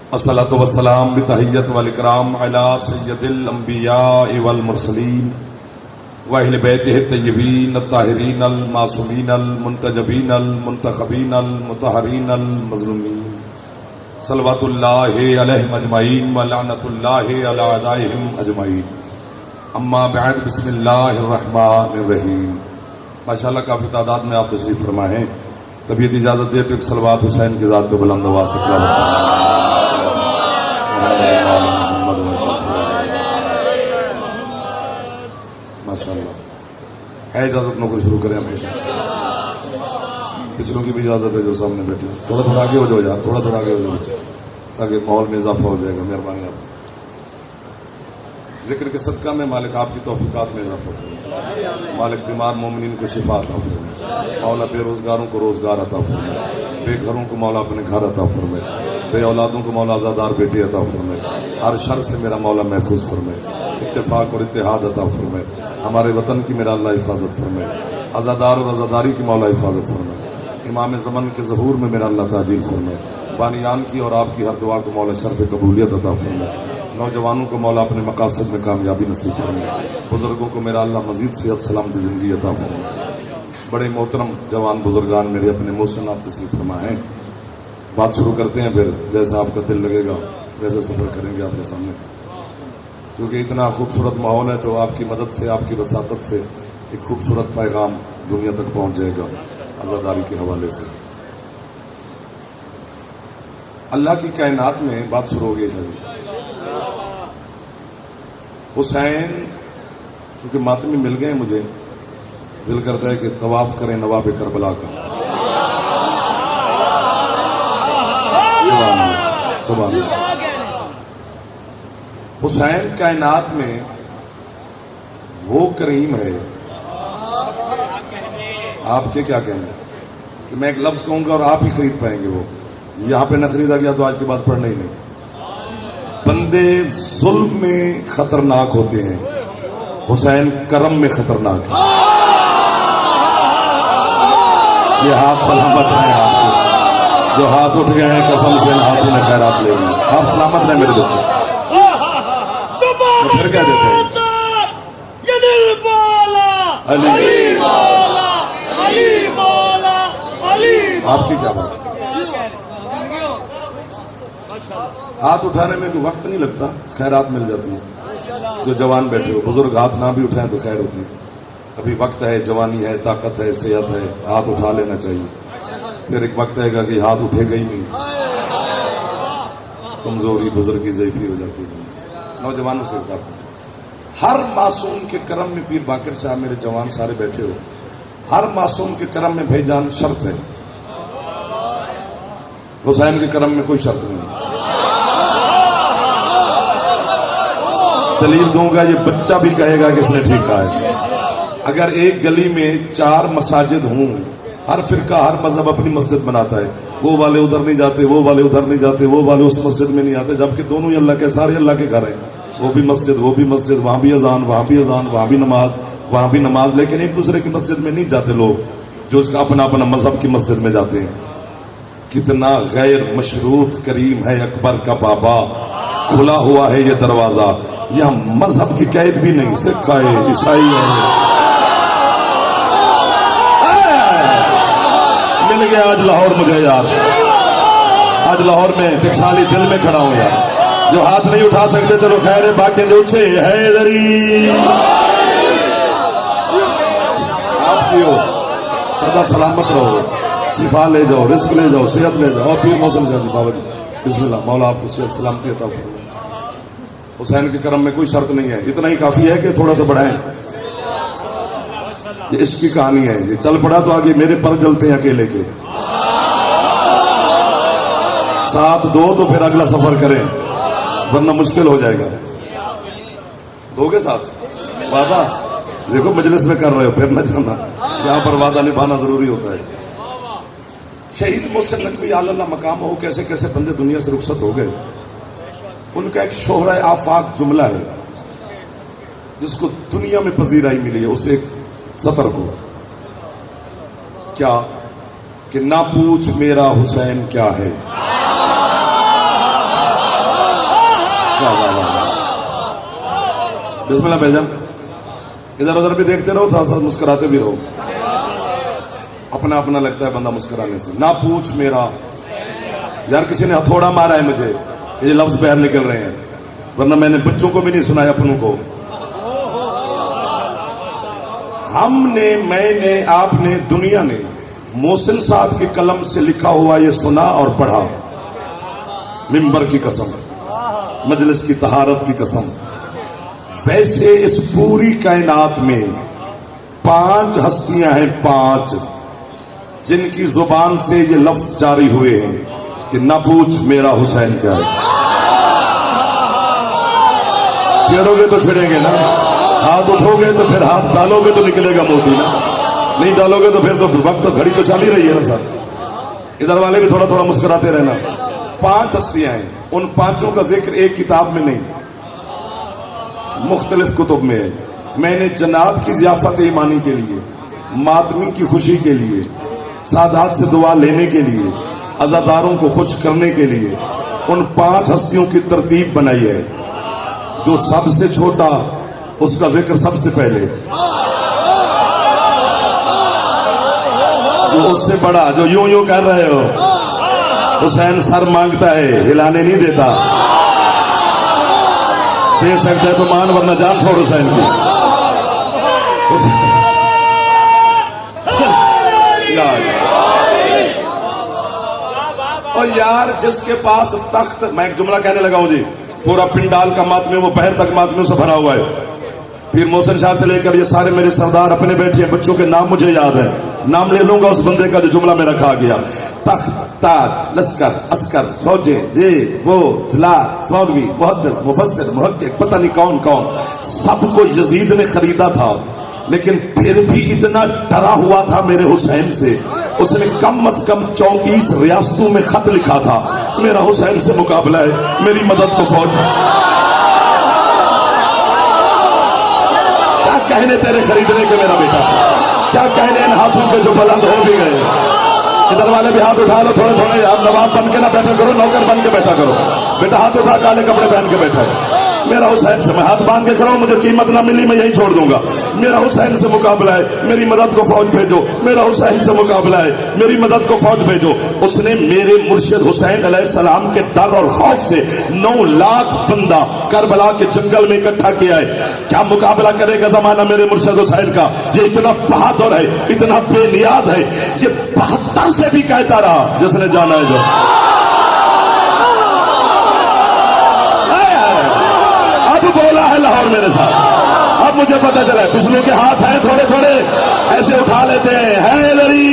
अस्सलातु वस्सलाम बितहिय्यत वल इकराम अला सय्यदिल अंबिया वल मुरसलीन व अहले बैतिहि तय्यबीन अत्ताहिरीन अल मासूमीन अल मुंतजबीन अल मुंतखबीन अल मुतहहरीन अल मज़लूमीन सल्लवातुल्लाहि अलैहिम अजमईन व लअनतुल्लाहि अला अदाइहिम अजमईन। अम्मा बअद बिस्मिल्लाहिर रहमानिर रहीम। माशाअल्लाह काफ़ी तादाद में आप तशरीफ़ फरमा हैं। तबीयत इजाज़त दे तो एक सलवात हुसैन की ज़ात पे बुलंद आवाज़ से माशाअल्लाह है इजाज़त नौकरी शुरू करें अपने पिछलों की भी इजाज़त है जो सामने बैठे। थोड़ा थोड़ा आगे हो जाओ यार, थोड़ा थोड़ा आगे हो जाओ बच्चे, ताकि माहौल में इजाफा हो जाएगा। मेहरबानी आपकी। जिक्र के सदका में मालिक आपकी तौफीकात में इजाफा फरमाए। मालिक बीमार मोमिनीन को शिफा अता फरमाए। मौला बेरोजगारों को रोजगार अता फरमाए। बेघरों को मौला अपने घर अता फरमाए। बे औलादों को मौला आज़ादार बेटी अता फरमाए। हर शर से मेरा मौला महफूज फरमाए। इत्तेफाक और इत्तेहाद अता फरमाए। हमारे वतन की मेरा अल्लाह हिफाजत फरमाए। आज़ादार और आज़ादारी की मौला हिफाजत फरमाए। इमाम ज़मन के ज़हूर में मेरा अल्लाह ताजील फरमाए। बानियान की और आपकी हर दुआ को मौला शर्फ़ कबूलियत अता फरमाए। नौजवानों को मौला अपने मकासद में कामयाबी नसीब फरमाए। बुजुर्गों को मेरा अल्लाह मजीद सेहत सलामती ज़िंदगी अता फरमाए। बड़े मोहतरम जवान बुजुर्गान मेरे अपने मोहसिन आप तशरीफ़ फरमा हैं। बात शुरू करते हैं, फिर जैसा आपका दिल लगेगा वैसा सफ़र करेंगे आपके सामने, क्योंकि इतना खूबसूरत माहौल है। तो आपकी मदद से, आपकी वसातत से एक खूबसूरत पैगाम दुनिया तक पहुँच जाएगा आज़ादारी के हवाले से। अल्लाह की कायनात में बात शुरू हो गई सर। हुसैन क्योंकि मातमी मिल गए, मुझे दिल करता है कि तवाफ करें नवाब करबला का। सुभान अल्लाह। हुसैन कायनात में वो करीम है। आपके क्या कहना है कि मैं एक लफ्ज कहूंगा और आप ही खरीद पाएंगे? वो यहां पे न खरीदा गया तो आज के बाद पढ़ना ही नहीं। बंदे जुल्म में खतरनाक होते हैं, हुसैन करम में खतरनाक है। ये हाथ सलामत रहे आपके, जो हाथ उठ गए हैं कसम से हाथों में खैरात ले गए। आप सलामत रहे मेरे बच्चे। तो फिर क्या देते हैं? आपकी क्या बात? हाथ उठाने में भी वक्त नहीं लगता, खैरात मिल जाती है। जो जवान बैठे हो, बुजुर्ग हाथ ना भी उठाएं तो खैर होती है। अभी वक्त है, जवानी है, ताकत है, सेहत है, हाथ उठा लेना चाहिए। फिर एक वक्त आएगा कि हाथ उठेगा ही नहीं, कमजोरी बुजुर्गी ज़ईफ़ी हो जाती है। नौजवानों से बात, हर मासूम के करम में, पीर बाकर शाह मेरे जवान सारे बैठे हो, हर मासूम के करम में भाईजान शर्त है। हुसैन के करम में कोई शर्त नहीं। दलील दूंगा, ये बच्चा भी कहेगा कि इसने ठीक कहा है। अगर एक गली में 4 मसाजिद हों, हर फिरका हर मजहब अपनी मस्जिद बनाता है, वो वाले उधर नहीं जाते, वो वाले उधर नहीं जाते, वो वाले उस मस्जिद में नहीं आते, जबकि दोनों ही अल्लाह के, सारे अल्लाह के घर हैं। वो भी मस्जिद, वो भी मस्जिद, वहां भी अजान, वहां भी अजान, वहां भी नमाज, वहां भी नमाज, लेकिन एक दूसरे की मस्जिद में नहीं जाते लोग, जो उसका अपना अपना मजहब की मस्जिद में जाते हैं। कितना गैर मशरूत करीम है अकबर का बाबा, खुला हुआ है ये दरवाजा। यह मजहब की कैद भी नहीं, सिख है, ईसाई है। मिल गया आज लाहौर मुझे यार, आज लाहौर में टकसाली दिल में खड़ा हूं यार। जो हाथ नहीं उठा सकते चलो खैर है, बाकी ऊंचे हैदरी। आप जियो, सदा सलामत रहो, शिफा ले जाओ, रिस्क ले जाओ, सेहत ले जाओ। और पीर मौसम से बाबा जी बिस्मिल्लाह, मौला आपको सेहत सलामती अता फरमाए। हुसैन के करम में कोई शर्त नहीं है, इतना ही काफी है कि थोड़ा सा बढ़ाएं। ये इश्क की कहानी है, ये चल पड़ा तो आगे मेरे पर जलते हैं अकेले के। साथ दो तो फिर अगला सफर करें, वरना मुश्किल हो जाएगा। दोगे साथ वादा? देखो मजलिस में कर रहे हो, फिर न जाना, यहाँ पर वादा निभाना जरूरी होता है। शहीद मोहसिन नकवी आलल्लाह मकाम हो, कैसे कैसे बंदे दुनिया से रुखसत हो गए। उनका एक शोहरा आफाक जुमला है जिसको दुनिया में पजीराई मिली है, उसे एक सतर को क्या कि ना पूछ मेरा हुसैन क्या है, वाह वाह वाह। बिस्मिल्लाह भाईजान, इधर उधर भी देखते रहो, साथ साथ मुस्कुराते भी रहो। अपना अपना लगता है बंदा मुस्कुराने से। ना पूछ मेरा, यार किसी ने हथौड़ा मारा है मुझे, ये लफ्ज बाहर निकल रहे हैं, वरना मैंने बच्चों को भी नहीं सुनाया, अपनों को। हमने, मैंने, आपने, दुनिया ने मोहसिन साहब की कलम से लिखा हुआ ये सुना और पढ़ा। मिंबर की कसम, मजलिस की तहारत की कसम। वैसे इस पूरी कायनात में 5 हस्तियां हैं, 5 जिनकी जुबान से ये लफ्ज जारी हुए हैं कि ना पूछ मेरा हुसैन क्या है। छेड़ोगे तो छिड़ेंगे ना, हाथ उठोगे तो फिर हाथ डालोगे तो निकलेगा मोती ना, नहीं डालोगे तो फिर तो वक्त तो घड़ी तो चल ही रही है ना सर। इधर वाले भी थोड़ा थोड़ा मुस्कुराते रहना। 5 हस्तियां हैं, उन 5 का जिक्र एक किताब में नहीं, मुख्तलिफ कुतुब में है। मैंने जनाब की ज़ियाफत ईमानी के लिए, मातमी की खुशी के लिए, सादात से दुआ लेने के लिए, अज़ादारों को खुश करने के लिए उन 5 हस्तियों की तरतीब बनाई है। जो सबसे छोटा उसका जिक्र सबसे पहले, जो उससे बड़ा, जो यूं यूं कर रहे हो, हुसैन सर मांगता है, हिलाने नहीं देता। दे सकता है तो मान, वरना जान छोड़ हुसैन की। और यार जिसके पास तख्त, मैं एक जुमला कहने लगा हूं जी, पूरा पिंडाल का मातमी वो बहर तक मातमियों से भरा हुआ है। फिर मोहसिन शाह से लेकर ये सारे मेरे सरदार अपने बैठे हैं, बच्चों के नाम मुझे याद है, नाम ले लूंगा उस बंदे का जो जुमला में रखा गया। तख्त, ताज, लश्कर, अस्कर, फौजे, ये वो, जलात, मौलवी, मुहद्दिस, मुफस्सिर, मुहक्किक, पता नहीं कौन कौन, सबको यजीद ने खरीदा था। लेकिन फिर भी इतना डरा हुआ था मेरे हुसैन से, उसने कम से कम 34 रियासतों में खत लिखा था, मेरा हुसैन से मुकाबला है, मेरी मदद को फौज। क्या कहने तेरे खरीदने के मेरा बेटा, क्या कहने इन हाथों के जो बुलंद हो भी गए। इधर वाले भी हाथ उठा लो थोड़े थोड़े, आप नवाब बन के ना बैठा करो, नौकर बन के बैठा करो। बेटा हाथ उठा, काले कपड़े पहन के बैठा है। मेरा हुसैन से, मैं हाथ बांध के खड़ा हूं, मुझे कीमत ना मिली मैं यही छोड़ दूंगा। मेरा हुसैन से मुकाबला है, मेरी मदद को फौज भेजो। मेरा हुसैन से मुकाबला है, मेरी मदद को फौज भेजो। उसने मेरे मुर्शिद हुसैन अलैहिस्सलाम के डर और खौफ से 9 लाख बंदा करबला के जंगल में इकट्ठा किया है। क्या मुकाबला करेगा जमाना मेरे मुर्शिद हुसैन का। ये इतना बहादुर है, इतना बेनियाज है, ये 72 से भी कहता रहा जिसने जाना है जो। बोला है लाहौर मेरे साथ, अब मुझे पता चला है। पिछलों के हाथ हैं थोड़े थोड़े ऐसे उठा लेते हैं, हैदरी।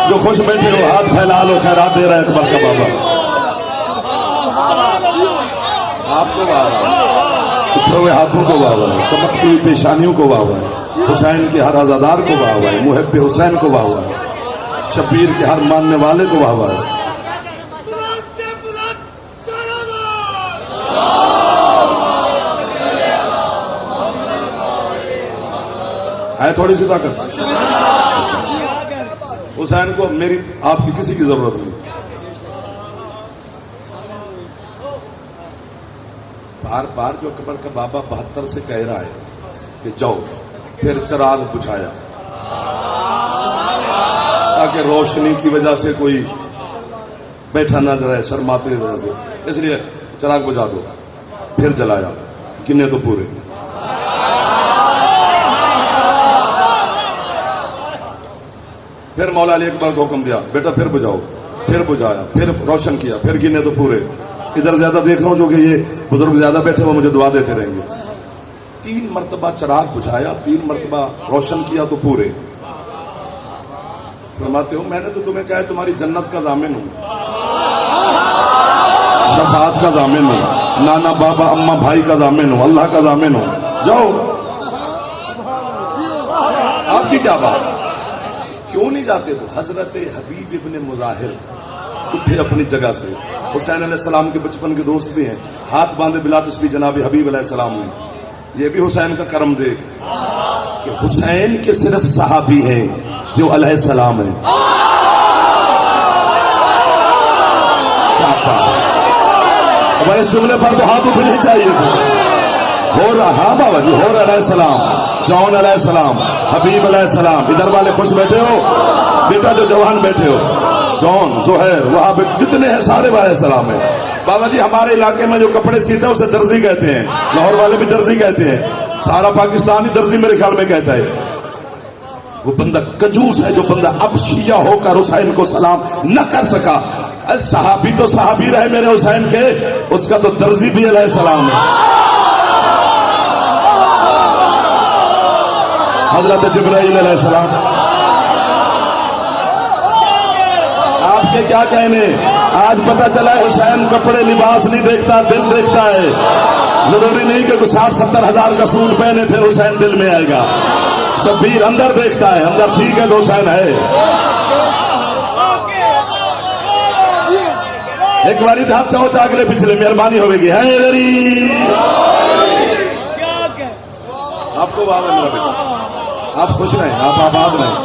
जो खुश बैठे हो हाथ फैला लो, खैरात दे रहा है अकबर का बाबा। आपको वाह, उठे हुए हाथों को वाह, चमकती हुई पेशानियों को वाह, हुसैन के हर आजादार को वाह, मुहब्बे हुसैन को वाह, शबीर के हर मानने वाले को वाह वाह। है थोड़ी सी ताकत हुसैन को, मेरी आपकी किसी की जरूरत नहीं। बार बार जो अकबर का बाबा 72 से कह रहा है कि जाओ, फिर चिराग बुझाया ताकि रोशनी की वजह से कोई बैठा ना रहे, शर्माते की वजह से, इसलिए चिराग बुझा दो। फिर जलाया, गिने तो पूरे। फिर मौला अली अकबर को हुक्म दिया, बेटा फिर बुझाओ। फिर बुझाया, फिर रोशन किया, फिर गिने तो पूरे। इधर ज्यादा देख रहा हूं जो कि ये बुजुर्ग ज्यादा बैठे वो मुझे दुआ देते रहेंगे। 3 मरतबा चिराग बुझाया, 3 मरतबा रोशन किया तो पूरे। फरमाते हो मैंने तो तुम्हें कहा तुम्हारी जन्नत का जामिन हूं, शफात का जामिन हूं, नाना बाबा अम्मा भाई का जामिन हूं, अल्लाह का जामिन हूं। जाओ, आपकी क्या बात, क्यों नहीं जाते? तो हजरत हबीब इब्ने मुजाहिर उठे अपनी जगह से। हुसैन अलैहिस्सलाम के बचपन के दोस्त भी हैं, हाथ बांधे बिला तस्बीह जनाब हबीब अलैहिस्सलाम ने। ये भी हुसैन का करम देख कि हुसैन के सिर्फ सहाबी हैं, जो अलैहिस्सलाम है। भाई इस जुमले पर तो हाथ उठने चाहिए थे। हो रहा, हाँ बाबा जी, हो अलैहिस्सलाम, जॉन अलैहिस्सलाम, हबीब अलैहिस्सलाम। इधर वाले खुश बैठे हो, बेटा जो जवान बैठे हो, जॉन, जोहैर, वहाँ जितने हैं सारे अलैहिस्सलाम है। बाबा जी हमारे इलाके में जो कपड़े सीते हैं उसे दर्जी कहते हैं, लाहौर वाले भी दर्जी कहते हैं, सारा पाकिस्तानी दर्जी मेरे ख्याल में कहता है। वो बंदा कंजूस है जो बंदा अब शिया होकर हुसैन को सलाम न कर सका। सहाबी तो सहाबी रहे मेरे हुसैन के, उसका तो दर्जी भी अलैहिस्सलाम है। हजरत जिब्राइल अलैहिस्सलाम। आपके क्या कहने, आज पता चला हुसैन कपड़े लिबास नहीं देखता, दिल देखता है। जरूरी नहीं कि 60-70 हजार का सूट पहने फिर हुसैन दिल में आएगा। शब्बीर अंदर देखता है, अंदर ठीक है तो हुसैन है। एक बारी हाथ चाहो अगले पिछले मेहरबानी होगी। हैदरी आपको बाबा मेरा बेटा, आप खुश रहें, आप आबाद रहें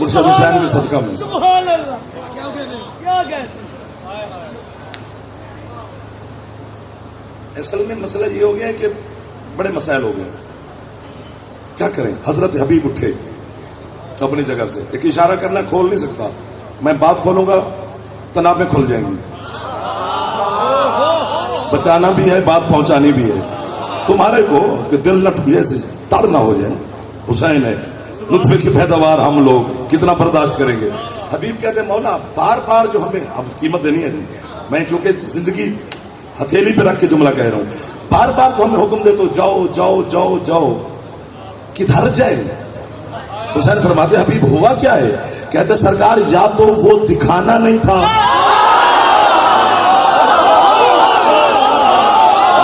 मुर्शिद हुसैन के सदका में। असल में मसला ये हो गया है कि बड़े मसाइल हो गए, क्या करें। हजरत हबीब उठे अपनी जगह से, एक इशारा करना खोल नहीं सकता, मैं बात खोलूंगा तनाबें खुल जाएंगी। बचाना भी है, बात पहुंचानी भी है तुम्हारे को कि दिल नट भी ऐसे तड़ ना हो जाए। हुसैन है, लुत्फे की पैदावार हम लोग कितना बर्दाश्त करेंगे। हबीब कहते मौला बार बार जो हमें अब कीमत देनी है, मैं चूंकि जिंदगी हथेली पे रख के जुमला कह रहा हूं, बार बार तो हमें हुक्म दे तो जाओ जाओ जाओ जाओ, किधर जाए। हुसैन फरमाते हबीब हुआ क्या है। कहते सरकार या तो वो दिखाना नहीं था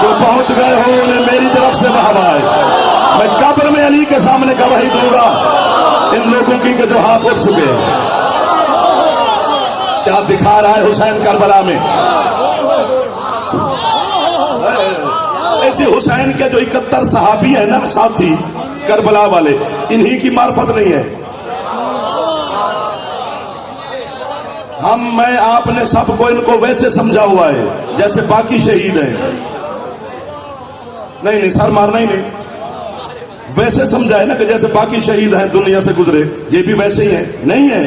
जो पहुंच गए हो उन्हें मेरी तरफ से वाहवाह है। मैं कब्र में अली के सामने गवाही दूंगा इन लोगों की कि जो हाथ उठ चुके हैं। क्या दिखा रहा है हुसैन करबला में। ऐसे हुसैन के जो 71 सहाबी है ना साथी करबला वाले, इन्हीं की मार्फत नहीं है। मैं आपने सबको इनको वैसे समझा हुआ है जैसे बाकी शहीद हैं। नहीं सर मारना ही नहीं, वैसे समझा है ना कि जैसे बाकी शहीद हैं दुनिया से गुजरे, ये भी वैसे ही है। नहीं है,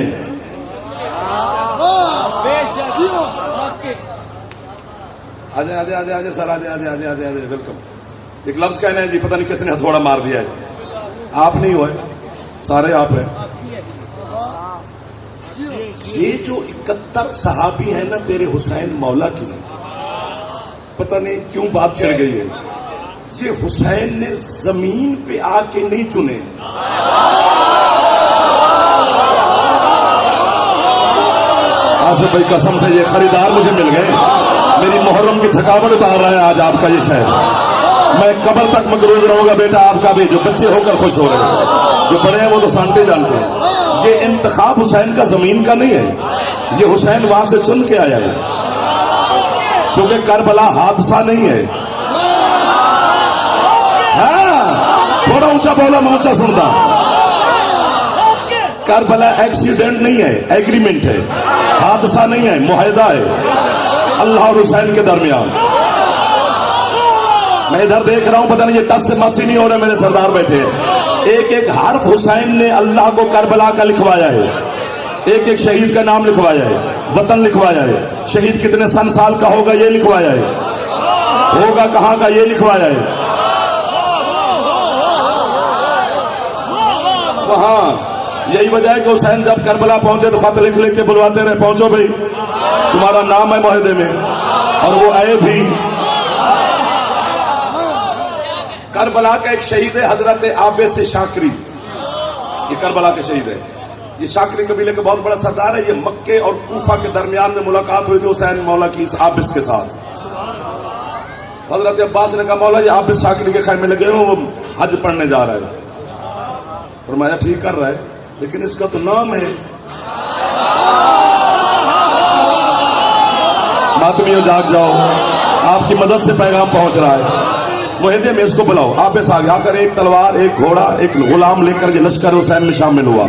आजे आजे आजे आजे सर, आजे आजे आजे आजे आजे, वेलकम। एक लफ्ज कहना है जी, पता नहीं किसने हथौड़ा मार दिया है। आप नहीं हुए, सारे आप हैं। ये जो 71 सहाबी है ना तेरे हुसैन मौला की, पता नहीं क्यों बात छिड़ गई है। ये हुसैन ने जमीन पे आके नहीं चुने, आसिफ भाई कसम से ये खरीदार मुझे मिल गए, मेरी मुहर्रम की थकावट उतार रहा है आज आपका ये शहर। मैं कब्र तक मकरूज रहूंगा बेटा आपका भी, जो बच्चे होकर खुश हो रहे हैं, जो बड़े हैं वो तो सांटे जानते हैं। ये इंतखाब हुसैन का जमीन का नहीं है, ये हुसैन वहां से चुन के आया है, क्योंकि करबला हादसा नहीं है। हाँ, थोड़ा ऊंचा बोला मैं ऊंचा सुनता। करबला एक्सीडेंट नहीं है, एग्रीमेंट है, हादसा नहीं है, मुआहदा है अल्लाह और हुसैन के दरमियान। मैं इधर देख रहा हूं, पता नहीं ये टस से मस्सी नहीं हो रहे, मेरे सरदार बैठे हैं। एक एक हर्फ हुसैन ने अल्लाह को करबला का लिखवाया है, एक एक शहीद का नाम लिखवाया है, वतन लिखवाया है, शहीद कितने सन साल का होगा ये लिखवाया है, होगा कहां का ये लिखवाया है। वहां यही वजह है कि हुसैन जब करबला पहुंचे तो खत लिख लिख के बुलवाते रहे, पहुंचो भाई तुम्हारा नाम है मुआहदे में, और वो आए भी। करबला का एक शहीद है हजरत आबिस शाकरी, ये करबला के शहीद है। ये शाकरी कबीले का बहुत बड़ा सरदार है। ये मक्के और कूफा के दरमियान में मुलाकात हुई थी हुसैन मौला की इस आबिस के साथ। हजरत अब्बास ने कहा मौला ये आबिस शाकरी के खैमे लगे हो, वो हज पढ़ने जा रहा है। फरमाया ठीक कर रहा है, लेकिन इसका तो नाम है। मातमियों जाग जाओ, आपकी मदद से पैगाम पहुंच रहा है। मुहिदे में इसको बुलाओ। आबिस आ गया, आकर एक तलवार, एक घोड़ा, एक गुलाम लेकर ये लश्कर हुसैन में शामिल हुआ।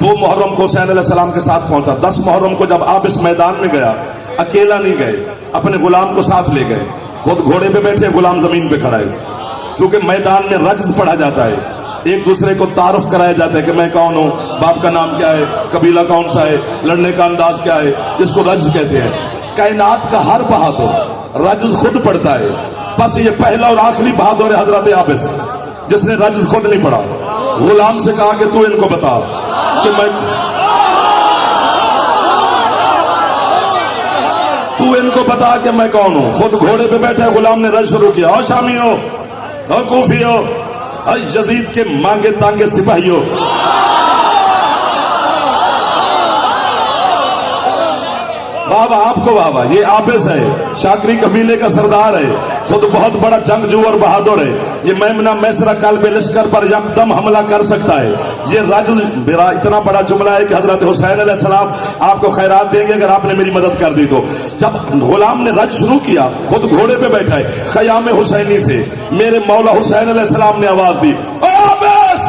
2 मुहर्रम को हुसैन अलैहिस्सलाम के साथ पहुंचा। 10 मुहर्रम को जब आप इस मैदान में गया, अकेला नहीं गए, अपने गुलाम को साथ ले गए। खुद घोड़े पे बैठे, गुलाम जमीन पे खड़ा है। क्योंकि मैदान में रज्ज पढ़ा जाता है, एक दूसरे को तारुफ कराया जाता है कि मैं कौन हूँ, बाप का नाम क्या है, कबीला कौन सा है, लड़ने का अंदाज क्या है, इसको रज्ज कहते हैं। कायनात का हर बहादुर रज्ज खुद पढ़ता है, बस ये पहला और आखिरी बहादुर है हजरत आबिस, जिसने रज्ज खुद नहीं पढ़ा। गुलाम से कहा कि तू इनको बता कि मैं, तू इनको बता कि मैं कौन हूं। खुद घोड़े पे बैठे, गुलाम ने रज्ज शुरू किया। और शामियों और कूफियों और यजीद के मांगे तांगे सिपाहियों, बाबा आपको बाबा, ये आबिस है, शाकरी कबीले का सरदार है, खुद बहुत बड़ा जंगजू और बहादुर है। ये मैमना मैसरा काल्बे लश्कर पर यकदम हमला कर सकता है। ये रज्ज मेरा इतना बड़ा जुमला है कि हजरत हुसैन अलैहिस्सलाम आपको खैरात देंगे अगर आपने मेरी मदद कर दी तो। जब गुलाम ने रज्ज शुरू किया, खुद घोड़े पे बैठा है, ख़याम हुसैनी से मेरे मौला हुसैन अलैहिस्सलाम ने आवाज दी, ओ आबिस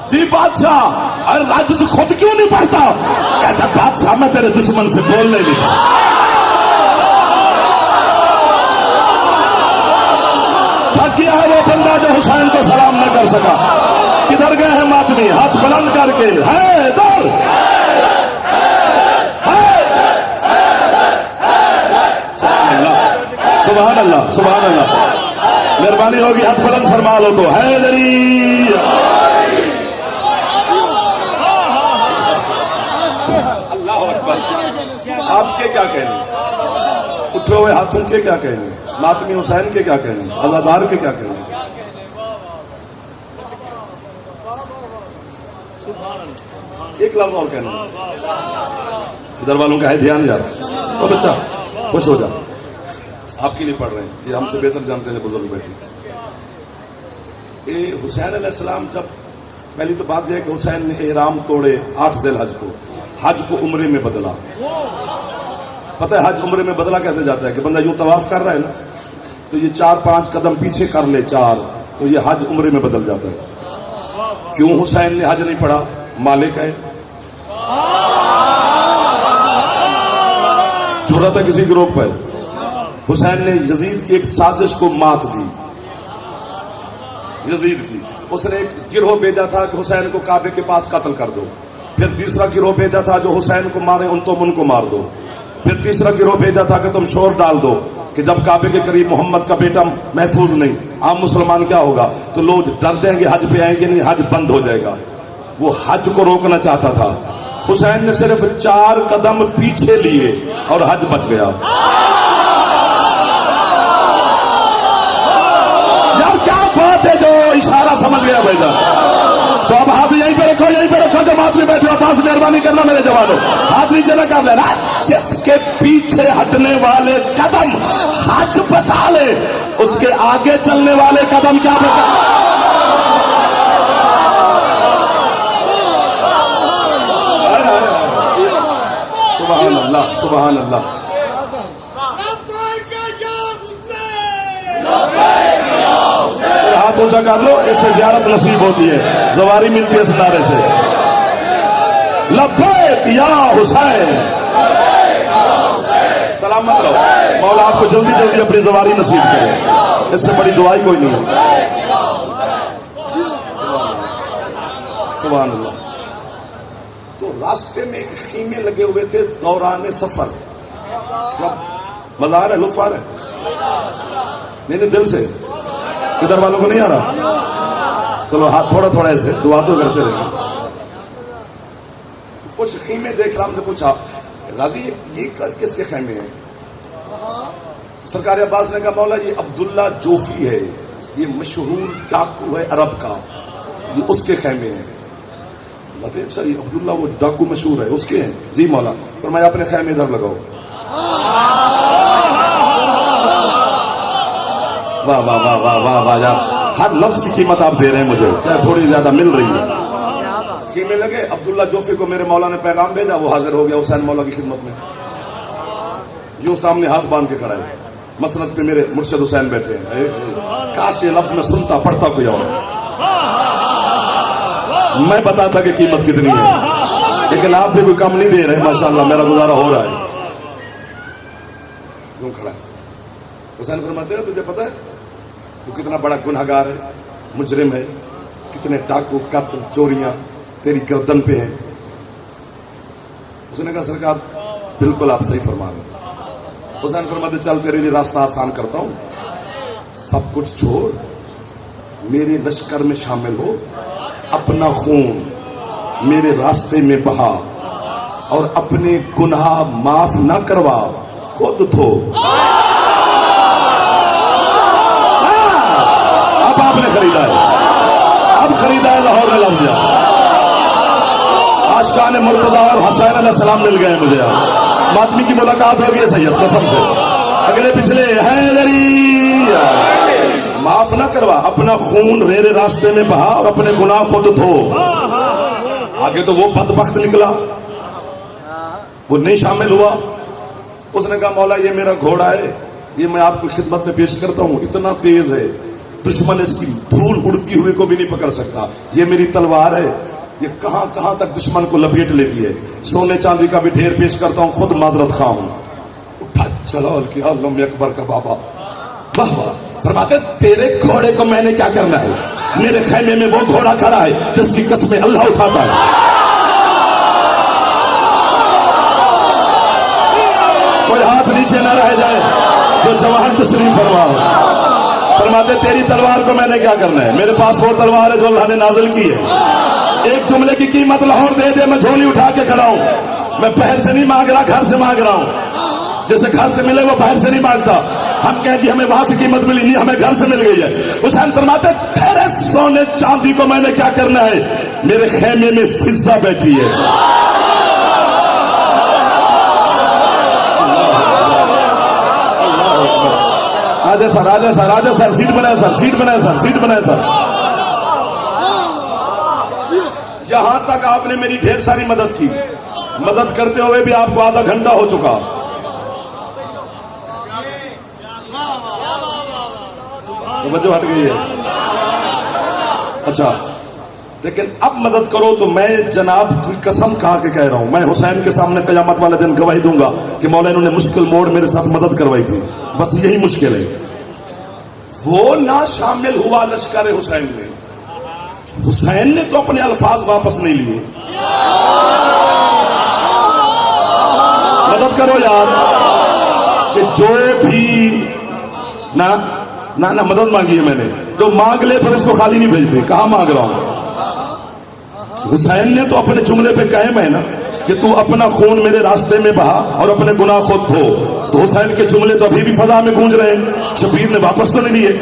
जी बादशाह, अरे रज्ज खुद क्यों नहीं पढ़ता? कहता बादशाह मैं तेरे दुश्मन से बोलने नहीं था। थक गया है वो बंदा जो हुसैन को सलाम न कर सका। किधर गए हैं मातमी? हाथ बुलंद करके, है इधर, सुभान अल्लाह, सुभान अल्लाह। मेहरबानी होगी हाथ बुलंद फरमा लो तो। हैदरी आपके क्या कहने, उठे हुए हाथों के क्या कहने, मातमी हुसैन के क्या कहने, अज़ादार के क्या कहने। एक लफ्ज़ और कहना, इधर वालों का है ध्यान यार। तो बच्चा खुश हो जा, आपके लिए पढ़ रहे हैं, ये हमसे बेहतर जानते हैं बुजुर्ग बैठे। ये हुसैन अलैहिस्सलाम, जब पहली तो बात यह है कि हुसैन ने एहराम तोड़े 8 ज़िलहज को, हज को उम्रे में बदला। पता है हज उम्रे में बदला कैसे जाता है कि बंदा यूं तवाफ कर रहा है ना, तो ये 4-5 कदम पीछे कर ले, 4, तो ये हज उम्रे में बदल जाता है। क्यों हुसैन ने हज नहीं पढ़ा? मालिक है, जुर्रत है किसी गिरोह पर। हुसैन ने यजीद की एक साजिश को मात दी, यजीद की। उसने एक गिरोह भेजा था कि हुसैन को काबे के पास कत्ल कर दो। फिर तीसरा गिरोह भेजा था जो हुसैन को मारे उन तुम उनको मार दो। फिर तीसरा गिरोह भेजा था कि तुम शोर डाल दो कि जब काबे के करीब मोहम्मद का बेटा महफूज नहीं, आम मुसलमान क्या होगा, तो लोग डर जाएंगे, हज पे आएंगे नहीं, हज बंद हो जाएगा। वो हज को रोकना चाहता था। हुसैन ने सिर्फ 4 कदम पीछे लिए और हज बच गया। यार क्या बात है, जो इशारा समझ गया भाईजा। तो अब हाथ यहीं पे रखो, यहीं पे रखो, जब आदमी बैठे हो पास मेहरबानी करना मेरे जवानों, हाथ नीचे न कर लेना। जिसके पीछे हटने वाले कदम हज बचा ले, उसके आगे चलने वाले कदम क्या बचा। सुभान अल्लाह, सुभान अल्लाह। हाथ ऊंचा कर लो, इससे ज़ियारत नसीब होती है, ज़वारी मिलती है इस नारे से। लब्बैक या हुसैन, सलामत रहो। मौला आपको जल्दी जल्दी अपनी ज़वारी नसीब करे, इससे बड़ी दुआई कोई नहीं है। सुभान अल्लाह। तो रास्ते में खीमे लगे हुए थे दौरान सफर। मजा आ रहा है, लुत्फ आ रहा है? नहीं दिल से। इधर वालों को नहीं आ रहा? चलो हाथ थोड़ा थोड़ा ऐसे दुआ तो करते रहे। कुछ खीमे देख रहा, हमसे पूछा गाजी ये किसके खैमे हैं? सरकार अब्बास ने कहा मौला ये अब्दुल्ला जोफी है, ये मशहूर डाकू है अरब का, ये उसके खैमे हैं। बताए अच्छा ये अब्दुल्ला वो डाकू मशहूर है, उसके हैं? जी मौला। फरमाया अपने खैमे इधर लगाओ। वाह वाह वाह वाह वाह वाह यार, हर लफ्ज की कीमत आप दे रहे हैं मुझे, चाहे थोड़ी ज्यादा मिल रही है। खीमे लगे, अब्दुल्ला जोफी को मेरे मौला ने पैगाम भेजा, वो हाजिर हो गया हुसैन मौला की खिदमत में। यूं सामने हाथ बांध के खड़ा है, मसनद पे मेरे मुर्शिद हुसैन बैठे हैं। काश ये लफ्ज में सुनता पढ़ता कोई और। मैं बताता कि कीमत कितनी है, लेकिन आप भी कोई कम नहीं दे रहे। माशाल्लाह मेरा गुजारा हो रहा है। क्यों खड़ा है? हुसैन फरमाते हैं तुझे पता है तू कितना बड़ा गुनहगार है, मुजरिम है, कितने डाकू कत्ल चोरियां तेरी गर्दन पे हैं। उसने कहा सरकार बिल्कुल आप सही फरमा रहे हैं। हुसैन फरमाते चल तेरे लिए रास्ता आसान करता हूं, सब कुछ छोड़ मेरे लश्कर में शामिल हो, अपना खून मेरे रास्ते में बहा और अपने गुनाह माफ ना करवा, खुद धो। अब आपने खरीदा है, अब खरीदा है लाहौर में लफ्ज़। आशिकाने मुर्तज़ा और हुसैन अलैहिस्सलाम मिल गए मुझे। मातमी की मुलाकात हो गई सैयद कसम से, अगले पिछले हैदरी माफ ना करवा, अपना खून मेरे रास्ते में बहा और अपने गुनाह खुद धो। आगे तो वो बदबख्त निकला, वो नहीं शामिल हुआ। उसने कहा मौला ये मेरा घोड़ा है, ये मैं आपको खिदमत में पेश करता हूँ, इतना तेज है दुश्मन इसकी धूल उड़ती हुई को भी नहीं पकड़ सकता। ये मेरी तलवार है, ये कहां कहां तक दुश्मन को लपेट लेती है। सोने चांदी का भी ढेर पेश करता हूं, खुद माजरत खा हूं। उठा जलाल की आलम अकबर का बाबा, वाह वाह। फरमाते तेरे घोड़े को मैंने क्या करना है, मेरे खैमे में वो घोड़ा खड़ा है जिसकी कसमें अल्लाह उठाता है। कोई हाथ नीचे ना रह जाए जो जवान तशरीफ फरमाओ। फरमाते तेरी तलवार को मैंने क्या करना है, मेरे पास वो तलवार है जो अल्लाह ने नाजिल की है। एक जुमले की कीमत लाहौर दे दे, मैं झोली उठा के खड़ा हूं। मैं बाहर से नहीं मांग रहा, घर से मांग रहा हूं। जैसे घर से मिले वो बाहर से नहीं मांगता। हम कहें कि हमें वहां से कीमत मिली नहीं, हमें घर से मिल गई है। हुसैन फरमाते तेरे सोने चांदी को मैंने क्या करना है, मेरे खेमे में फिजा बैठी है। आजा सर, आजा सर, आजा सर, सीट बनाए सर, सीट बनाए सर, सीट बनाए सर। यहां तक आपने मेरी ढेर सारी मदद की, मदद करते हुए भी आपको आधा घंटा हो चुका। वजह हट गई है। अच्छा, लेकिन अब मदद करो तो मैं जनाब की कसम खा के कह रहा हूं, मैं हुसैन के सामने कयामत वाले दिन गवाही दूंगा कि मौला इन्होंने मुश्किल मोड़ मेरे साथ मदद करवाई थी। बस यही मुश्किल है। वो ना शामिल हुआ लश्कर हुसैन में। हुसैन ने तो अपने अल्फाज वापस नहीं लिए। मदद करो यार कि जो भी ना ना ना मदद मांगी है मैंने, जो मांग ले फिर इसको खाली नहीं भेजते। कहां मांग रहा हूं? हुसैन ने तो अपने जुमले पे कायम है ना कि तू अपना खून मेरे रास्ते में बहा और अपने गुनाह खुद धो। तो हुसैन के जुमले तो अभी भी फजा में गूंज रहे हैं, शबीर ने वापस तो नहीं लिए।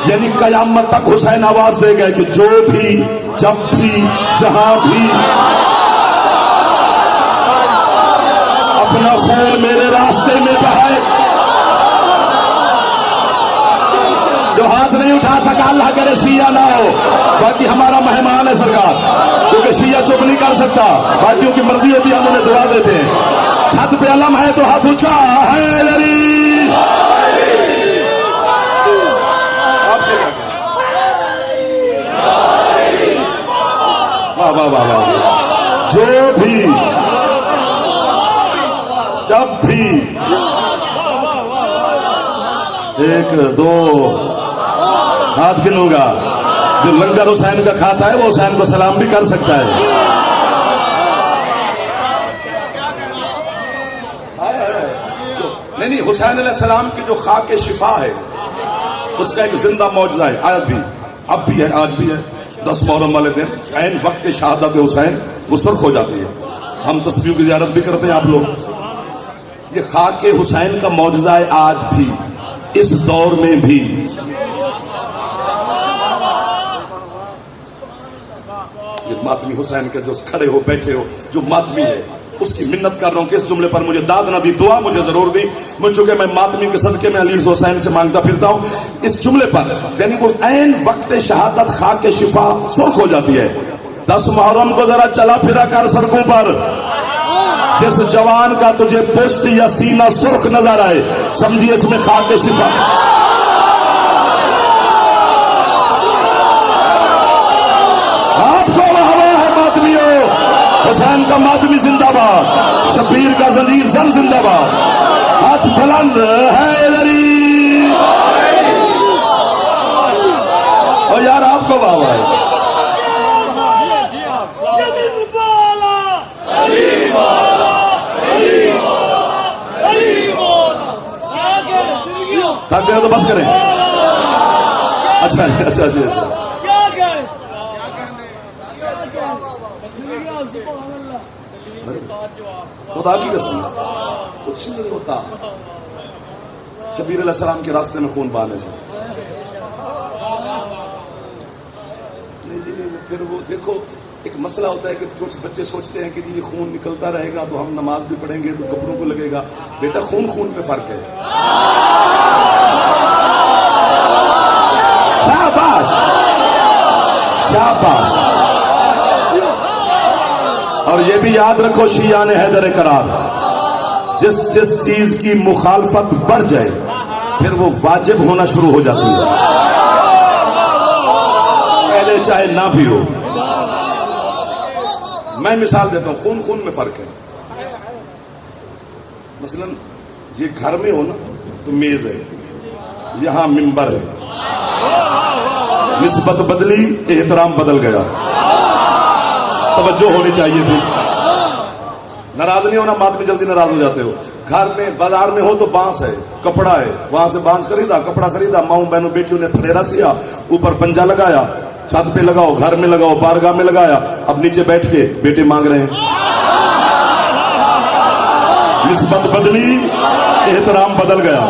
यानी कयामत तक हुसैन आवाज दे गए कि जो भी जब भी जहां भी अपना खून मेरे रास्ते में बहाए, जो हाथ नहीं उठा सका अल्लाह करे शिया ना हो, बाकी हमारा मेहमान है सरकार, क्योंकि शिया चुप नहीं कर सकता, बाकियों की मर्जी होती है, हम उन्हें दुआ देते हैं। छत पे अलम है तो हाथ ऊंचा है लरी। वाह वाह वाह वाह। जो भी जब भी, एक दो हाथ गिनूंगा, जो लंगर हुसैन का खाता है वो हुसैन को सलाम भी कर सकता है। नहीं, हुसैन अलैहिस्सलाम की जो खाके शिफा है उसका एक जिंदा मौजज़ा है, आज भी, अब भी है, आज भी है। 10 मुहर्रम वाले दिन ऐन वक्त शहादत हुसैन वो सुर्ख हो जाती है। हम तस्बीह की ज़ियारत भी करते हैं आप लोग। ये खाके हुसैन का मौजज़ा है आज भी, इस दौर में भी। ये मातमी हुसैन के जो खड़े हो बैठे हो, जो मातमी है उसकी मिन्नत कर रहा हूं कि इस जुमले पर मुझे दाद ना दी, दुआ मुझे जरूर दी। मुझ चुके मैं मातमी के सदके में अली हुसैन से मांगता फिरता हूं इस जुमले पर, यानी वो ऐन वक्त शहादत खा के शिफा सुर्ख हो जाती है। 10 मुहर्रम को जरा चला फिरा कर सड़कों पर, जिस जवान का तुझे पुश्त या सीना सुर्ख नजर आए समझिए इसमें खा के शिफा। आपको वाह वाह है। का मातमी जिंदाबाद, शबीर का जंजीर जन जिंदाबाद। हाथ बुलंद हैदरी। और यार आपको वाह है। थक गए तो बस करें। अच्छा अच्छा जी अच्छा। खुदा की कसम कुछ नहीं होता शबीर अलैहिस्सलाम के रास्ते में खून बहाने से। नहीं जी नहीं, फिर वो देखो एक मसला होता है कि कुछ बच्चे सोचते हैं कि जी ये खून निकलता रहेगा तो हम नमाज भी पढ़ेंगे तो कपड़ों को लगेगा। बेटा खून खून पे फर्क है। शाबाश शाबाश। और ये भी याद रखो शियाने हैदर करार, जिस जिस चीज की मुखालफत बढ़ जाए फिर वो वाजिब होना शुरू हो जाती है, पहले चाहे ना भी हो। मैं मिसाल देता हूं, खून खून में फर्क है। मसलन ये घर में हो ना तो मेज है, यहां मिंबर है, निस्बत बदली एहतराम बदल गया। तवज्जो होनी चाहिए थी। नाराज नहीं होना, बाद में जल्दी नाराज हो जाते हो। घर में बाजार में हो तो बांस है, कपड़ा है, वहां से बांस खरीदा, कपड़ा खरीदा, माऊ बहनों बेटियों ने फलेरा सिया, ऊपर पंजा लगाया, छत पे लगाओ, घर में लगाओ, बारगाह में लगाया। अब नीचे बैठ के बेटे मांग रहे हैं। निस्बत बदली एहतराम बदल गया।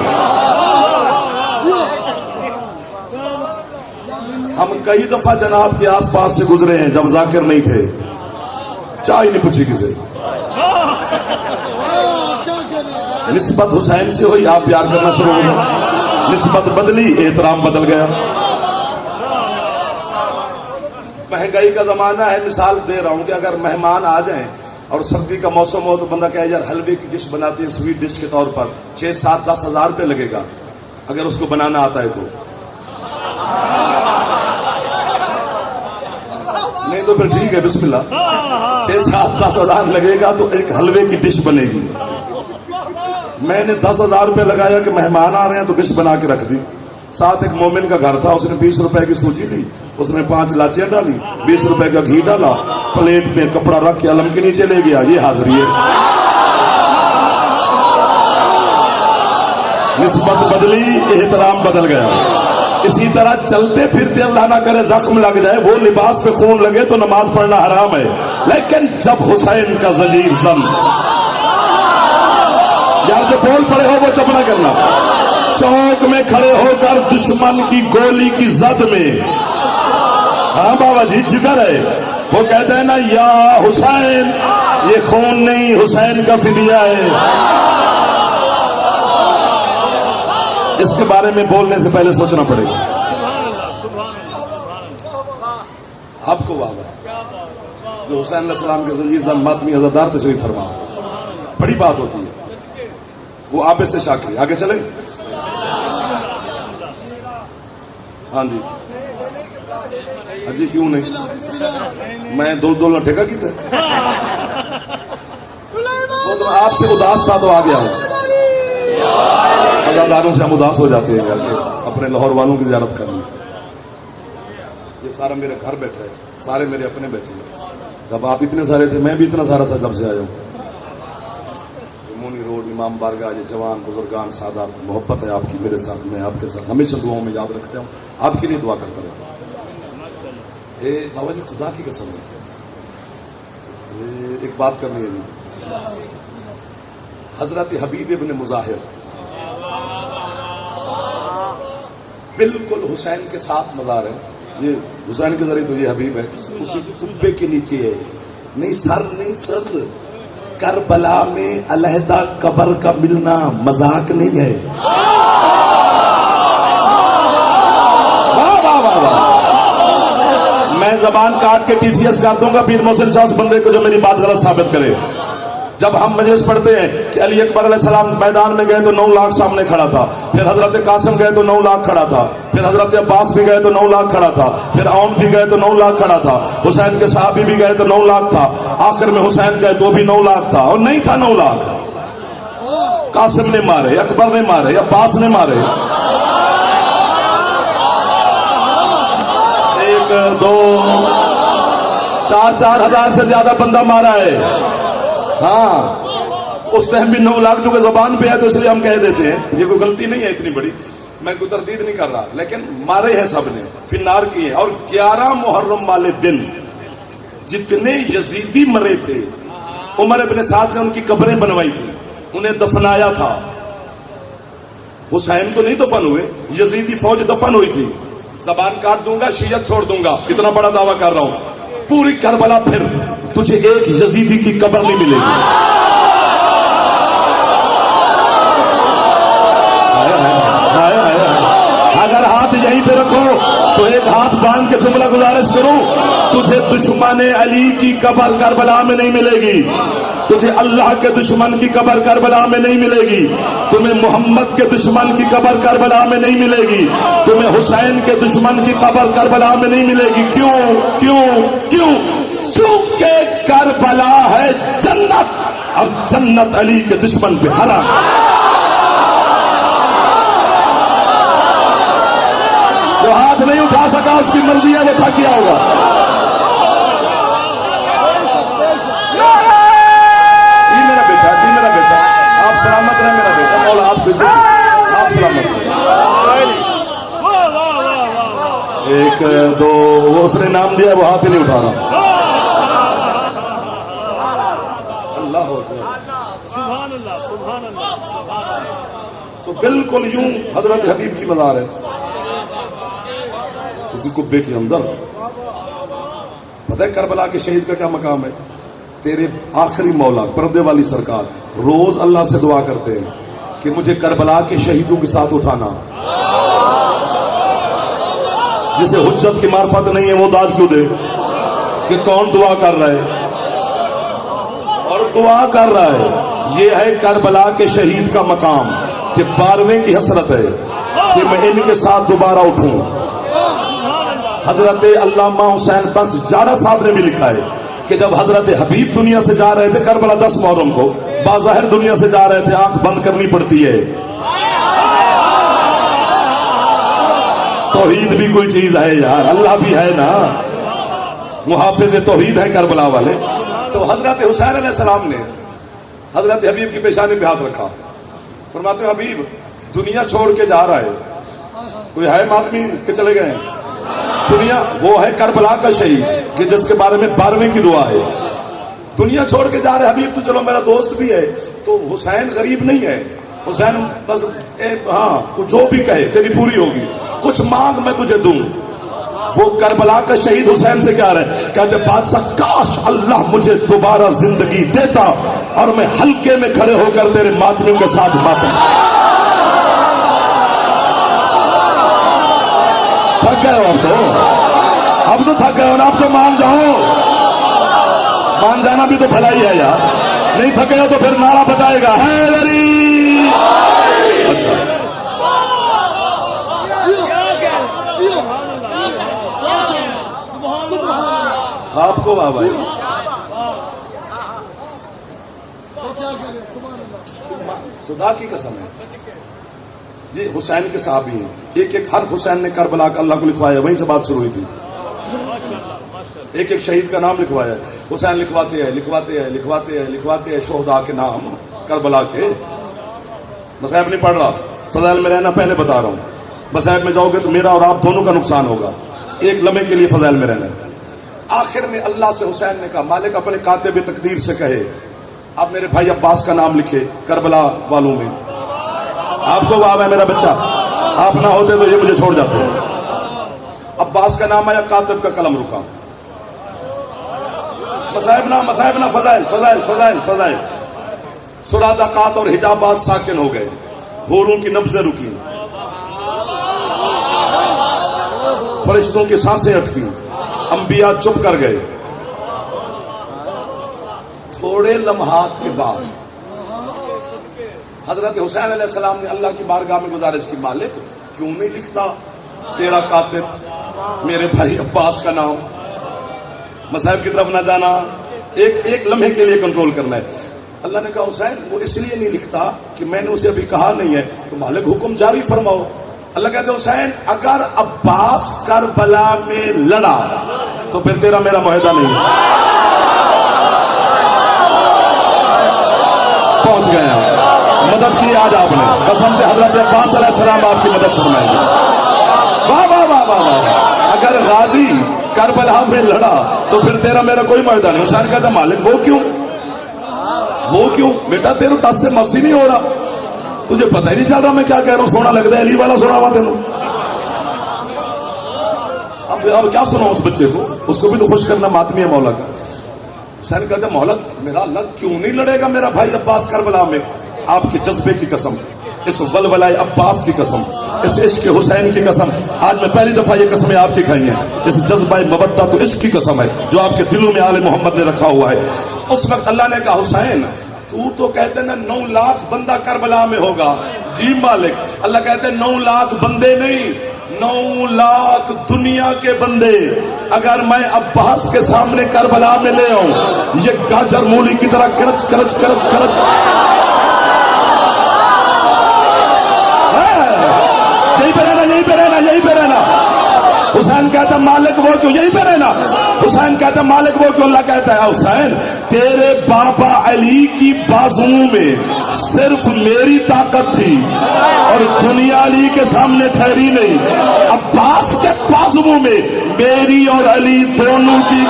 हम कई दफा जनाब के आसपास से गुजरे हैं जब जाकिर नहीं थे, चाय नहीं पूछी किसे। निस्बत हुसैन से हुई, आप प्यार करना शुरू हो गए। निस्बत बदली एहतराम बदल गया। महंगाई का जमाना है, मिसाल दे रहा हूं कि अगर मेहमान आ जाएं और सर्दी का मौसम हो तो बंदा कहे यार हलवे की डिश बनाते हैं स्वीट डिश के तौर पर, 6, 7, 10 हजार रुपये लगेगा अगर उसको बनाना आता है तो। नहीं तो फिर ठीक है बिस्मिल्लाह, 6, 7, 10 हजार लगेगा तो एक हलवे की डिश बनेगी। मैंने 10 हजार रुपये लगाया कि मेहमान आ रहे हैं तो डिश बना के रख दी। साथ एक मोमिन का घर था, उसने 20 रुपए की सूजी ली, उसमें 5 इलाचियां डाली, 20 रुपए का घी डाला, प्लेट में कपड़ा रख के अलम के नीचे ले गया। ये हाजिरी है। निस्बत बदली एहतराम बदल गया। इसी तरह चलते फिरते अल्लाह ना करे जख्म लग जाए, वो लिबास पे खून लगे तो नमाज पढ़ना हराम है। लेकिन जब हुसैन का जंजीर जन, यार जो बोल पड़े हो वो चुप ना करना। चौक में खड़े होकर दुश्मन की गोली की जद में, हाँ बाबा जी जिगर है, वो कहते हैं ना या हुसैन, ये खून नहीं हुसैन का फिदिया है। इसके बारे में बोलने से पहले सोचना पड़ेगा। आपको बाबा जो हुसैन अलैहिस्सलाम के जंजीर जन मातमी अज़ादार तशरीफ फरमा, बड़ी बात होती है। वो आप से शाकिर आगे चले। हाँ जी अजी क्यों नहीं, मैं दुल न ठेका की था, वो तो आपसे उदास था तो आ गया हूं। अज़ादारों से हम उदास हो जाते हैं जाके अपने लाहौर वालों की ज़ियारत करने। ये सारा मेरे घर बैठा है, सारे मेरे अपने बैठे हैं। जब आप इतने सारे थे मैं भी इतना सारा था जब से आया हूँ। मोनी रोड इमाम बारगाह, ये जवान बुजुर्गान सादात, मोहब्बत है आपकी मेरे साथ, मैं आपके साथ हमेशा दुआओं में याद रखता हूँ, आपके लिए दुआ करता रहता हूँ। बाबा जी खुदा की कसम है, एक बात करनी है जी। हजरत हबीब इब्न मुजाहिर बिल्कुल हुसैन के साथ मज़ार है। ये हुसैन के जरिए तो ये हबीब है, उसी कुब्बे के नीचे है। नहीं सर नहीं सर, करबला में अलहदा कब्र का मिलना मजाक नहीं है। वाह वाह वाह वाह। मैं जबान काट के टीसीएस कर दूंगा पीर मोहसिन शाह उस बंदे को जो मेरी बात गलत साबित करे। जब हम मजलिस पढ़ते हैं कि अली अकबर अलैहिस्सलाम मैदान में गए तो 9 लाख सामने खड़ा था, फिर हजरत कासिम गए तो 9 लाख खड़ा था, फिर हजरत अब्बास भी गए तो 9 लाख खड़ा था, फिर औन भी गए तो 9 लाख खड़ा था, हुसैन के साहबी भी गए तो 9 लाख था, आखिर में हुसैन गए तो भी 9 लाख था, और नहीं था 9 लाख। कासिम ने मारे, अकबर ने मारे, अब्बास ने मारे, 1 2 4 हजार से ज्यादा बंदा मारा है। हाँ, उस टाइम भी 9 लाख जो कि जबान पे है तो इसलिए हम कह देते हैं, ये कोई गलती नहीं है इतनी बड़ी, मैं कोई तरदीद नहीं कर रहा, लेकिन मारे हैं सबने, फिन्नार किए। और 11 मुहर्रम वाले दिन जितने यजीदी मरे थे, उमर इब्न साद ने उनकी कब्रें बनवाई थी, उन्हें दफनाया था। हुसैन तो नहीं दफन हुए, यजीदी फौज दफन हुई थी। जबान काट दूंगा, शियत छोड़ दूंगा, इतना बड़ा दावा कर रहा हूं। पूरी करबला फिर तुझे एक यजीदी की कब्र नहीं मिलेगी। अगर हाथ यहीं पे रखो तो एक हाथ बांध के जुमला गुजारिश करूं, तुझे दुश्मन अली की कब्र करबला में नहीं मिलेगी, तुझे अल्लाह के दुश्मन की कब्र करबला में नहीं मिलेगी, तुम्हें मोहम्मद के दुश्मन की कब्र करबला में नहीं मिलेगी, तुम्हें हुसैन के दुश्मन की कब्र करबला में नहीं मिलेगी। क्यों क्यों क्यों? क्योंकि करबला है जन्नत, और जन्नत अली के दुश्मन पे हराम। जो हाथ नहीं उठा सका उसकी मर्जी है, वो थक गया होगा। जी मेरा बेटा, जी मेरा बेटा, आप सलामत रहे मेरा बेटा, मौला आपको इज्जत, आप सलामत रहे। 1 2 वो उसने नाम दिया, वो हाथ ही नहीं उठा रहा। अल्लाह सुभान अल्लाह, सुभान अल्लाह। तो बिल्कुल यूं हजरत हबीब की मज़ार है उसी कुब्बे के अंदर। पता है करबला के शहीद का क्या मकाम है? तेरे आखिरी मौला पर्दे वाली सरकार रोज अल्लाह से दुआ करते हैं कि मुझे करबला के शहीदों के साथ उठाना। जिसे हुज्जत की मार्फत नहीं है वो दाद क्यों दे कि कौन दुआ कर रहा है? और दुआ कर रहा है, ये है करबला के शहीद का मकाम कि 12वें की हसरत है कि मैं इनके साथ दोबारा उठूं। हजरत अल्लामा हुसैन बख्श जारा साहब ने भी लिखा है कि जब हजरत हबीब दुनिया से जा रहे थे करबला 10 मुहर्रम को, बाज़ाहिर दुनिया से जा रहे थे, आंख बंद करनी पड़ती है। तौहीद भी कोई चीज है यार, अल्लाह भी है ना, मुहाफिज तौहीद है करबला वाले। तो हजरत हुसैन अलैहिस्सलाम ने हजरत हबीब की पेशानी पे हाथ रखा, फरमाते हैं हबीब दुनिया छोड़ के जा रहा है, कोई है आदमी के चले गए? दुनिया वो है करबला का शहीद कि जिसके बारे में 12वें की दुआ है। दुनिया छोड़ के जा रहे हबीब, तो चलो मेरा दोस्त भी है, तो हुसैन गरीब नहीं है, हुसैन बस हाँ तू जो भी कहे तेरी पूरी होगी, कुछ मांग मैं तुझे दूं। वो करबला का शहीद हुसैन से क्या रहे, कहते बादशाह काश अल्लाह मुझे दोबारा जिंदगी देता और मैं हल्के में खड़े होकर तेरे मातमियों के साथ मातम। थक गए अब तो थक गए हो ना, अब तो मान जाओ, मान जाना भी तो भलाई है यार। नहीं थके हो तो फिर नारा बताएगा है लरी। अच्छा आपको वाह भाई, खुदा की कसम है ये हुसैन के साहबी हैं, एक एक हर हुसैन ने करबला का अल्लाह को लिखवाया, वहीं से बात शुरू हुई थी। एक एक शहीद का नाम लिखवाया, हुसैन लिखवाते हैं लिखवाते हैं लिखवाते हैं लिखवाते हैं शोहदा के नाम करबला के। मसाइब नहीं पढ़ रहा, फजाइल में रहना पहले बता रहा हूँ। मसाइब में जाओगे तो मेरा और आप दोनों का नुकसान होगा, एक लम्हे के लिए फजाइल में रहना। आखिर में अल्लाह से हुसैन ने कहा, मालिक अपने कातिब तकदीर से कहे आप मेरे भाई अब्बास का नाम लिखे करबला वालों में। आपको वाह है मेरा बच्चा, आप ना होते तो ये मुझे छोड़ जाते हैं। अब्बास का नाम आया, कातिब का कलम रुका। मसाइब ना फजाइल फजाइल फजाइल फजाइल। सुरादाकात और हिजाबात साकिन हो गए, होरों की नब्जें रुकी, फरिश्तों की सांसें अटकी, अंबिया चुप कर गए। थोड़े लम्हात के बाद हजरत हुसैन अलैहिस्सलाम ने अल्लाह की बारगाह में गुजारिश की, मालिक क्यों नहीं लिखता तेरा कातिब मेरे भाई अब्बास का नाम। मसाहिब की तरफ ना जाना, एक लम्हे के लिए कंट्रोल करना है। अल्लाह ने कहा हुसैन वो इसलिए नहीं लिखता कि मैंने उसे अभी कहा नहीं है, तो मालिक हुक्म जारी फरमाओ। अल्लाह कहते हुसैन अगर अब्बास करबला में लड़ा तो फिर तेरा मेरा मुआहदा नहीं है। पहुंच गए आप, मदद की आज आपने, कसम से हजरत अब्बास अलैहिस्सलाम आपकी मदद फरमाएंगे। वाह वाह वाह वाह वाह। अगर गाजी करबला में लड़ा तो फिर तेरा मेरा कोई मुआहदा नहीं। हुसैन कहता मालिक वो क्यों बेटा, तेरे टस से मस्सी नहीं हो रहा, तुझे पता ही नहीं चल रहा मैं क्या कह रहा हूं, सोना लगता है अली वाला सुना हुआ तेनों। अब क्या सुना उस बच्चे को, उसको भी तो खुश करना मातमी है मौला का। हुसैन कहता मौला मेरा अल्लाह क्यों नहीं लड़ेगा मेरा भाई अब्बास करबला में। आपके जज्बे की कसम, इस वलवलाए अब्बास की कसम, इस इश्क हुसैन की कसम, आज मैं पहली दफा ये कसमें आपकी खाई हैं। इस जज्बा मवद्दा तो इश्क की कसम है जो आपके दिलों में आले मोहम्मद ने रखा हुआ है। उस वक्त अल्लाह ने कहा हुसैन तू तो कहते ना 9 लाख बंदा करबला में होगा। जी मालिक, अल्लाह कहते 9 लाख बंदे नहीं, 9 लाख दुनिया के बंदे अगर मैं अब्बास के सामने करबला में ले आऊं, ये गाजर मूली की तरह करच करच करच करच यहीं पे रहना। हुसैन कहता मालिक वो क्यों, यहीं पे रहना। हुसैन कहता मालिक वो क्यों। अल्लाह कहता है हुसैन तेरे बाबा अली की बाजुओं में सिर्फ मेरी ताकत थी और दुनिया अली के सामने ठहरी नहीं। अब्बास के बाजुओं में मेरी और अली दोनों की